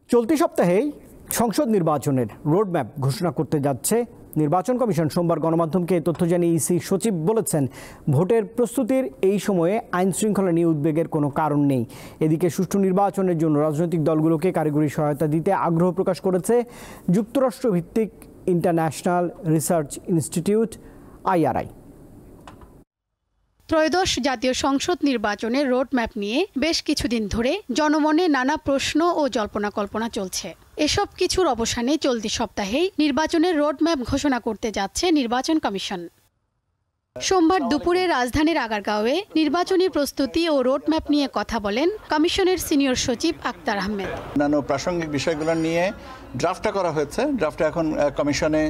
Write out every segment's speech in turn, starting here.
চলতি সপ্তাহেই সংসদ নির্বাচনের রোডম্যাপ ঘোষণা করতে যাচ্ছে নির্বাচন কমিশন। সোমবার গণমাধ্যমকে এই তথ্য জানিয়ে ইসি সচিব বলেছেন, ভোটের প্রস্তুতির এই সময়ে আইন শৃঙ্খলা নিয়ে উদ্বেগের কোনো কারণ নেই। এদিকে সুষ্ঠু নির্বাচনের জন্য রাজনৈতিক দলগুলোকে কারিগরি সহায়তা দিতে আগ্রহ প্রকাশ করেছে যুক্তরাষ্ট্রভিত্তিক ইন্টারন্যাশনাল রিসার্চ ইনস্টিটিউট IRI। ত্রয়োদশ জাতীয় সংসদ নির্বাচনের রোডম্যাপ নিয়ে বেশ কিছুদিন ধরে জনমনে নানা প্রশ্ন ও জল্পনা কল্পনা চলছে। এসব কিছুর অবসানে চলতি সপ্তাহেই নির্বাচনের রোডম্যাপ ঘোষণা করতে যাচ্ছে নির্বাচন কমিশন। সোমবার দুপুরে রাজধানীর আগারগাঁওয়ে নির্বাচনী প্রস্তুতি ও রোডম্যাপ নিয়ে কথা বলেন কমিশনের সিনিয়র সচিব আক্তার আহমেদ। অন্যান্য প্রাসঙ্গিক বিষয়গুলো নিয়ে ড্রাফটটা করা হয়েছে। ড্রাফটটা এখন কমিশনে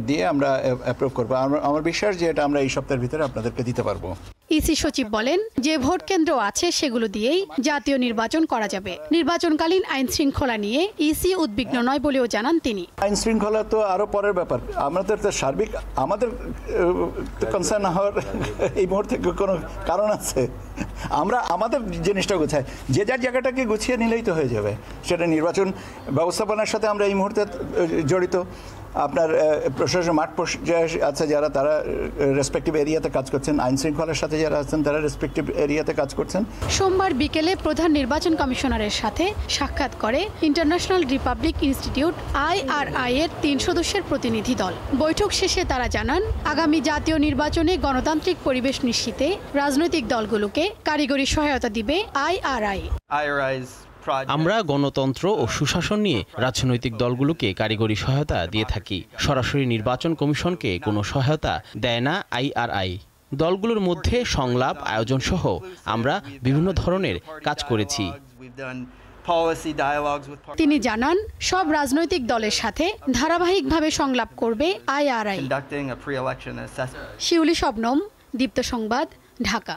দিয়ে আমরা অ্যাপ্রুভ করবো। আমার বিশ্বাস যে এটা আমরা এই সপ্তাহের ভিতরে আপনাদেরকে দিতে পারবো। ইসি সচিব বলেন, যে ভোট কেন্দ্র আছে সেগুলো দিয়েই জাতীয় নির্বাচন করা যাবে। নির্বাচনকালীন আইন শৃঙ্খলা নিয়ে ইসি উদ্বিগ্ন নয় বলেও জানান তিনি। আইন শৃঙ্খলা তো আরো পরের ব্যাপার। আমাদের তো সার্বিক আমাদের কনসার্ন হওয়ার এই মুহূর্তে কোনো কারণ আছে? আমরা আমাদের জিনিসটা গোছাই, যে যার জায়গাটাকে গুছিয়ে নিলেই তো হয়ে যাবে। সেটা নির্বাচন ব্যবস্থাপনার সাথে আমরা এই মুহূর্তে জড়িত। আপনার প্রশাসন মাঠ পর্যায়ে আছে যারা, তারা রেসপেক্টিভ এরিয়াতে কাজ করছেন। আইন শৃঙ্খলার সাথে যারা আছেন তারা রেসপেক্টিভ এরিয়াতে কাজ করছেন। সোমবার বিকেলে প্রধান নির্বাচন কমিশনারের সাথে সাক্ষাৎ করে ইন্টারন্যাশনাল রিপাবলিক ইনস্টিটিউট IRI এর 3 সদস্যের প্রতিনিধি দল। বৈঠক শেষে তারা জানান, আগামী জাতীয় নির্বাচনে গণতান্ত্রিক পরিবেশ নিশ্চিতে রাজনৈতিক দলগুলোকে কারিগরি সহায়তা দিবে IRI। আমরা গণতন্ত্র ও সুশাসন নিয়ে রাজনৈতিক দলগুলোকে কারিগরি সহায়তা দিয়ে থাকি। সরাসরি নির্বাচন কমিশনকে কোনো সহায়তা দেয় না IRI। দলগুলোর মধ্যে সংলাপ আয়োজন সহ আমরা বিভিন্ন ধরনের কাজ করেছি। তিনি জানান, সব রাজনৈতিক দলের সাথে ধারাবাহিকভাবে সংলাপ করবে IRI। শিউলি শবনম, দীপ্ত সংবাদ, ঢাকা।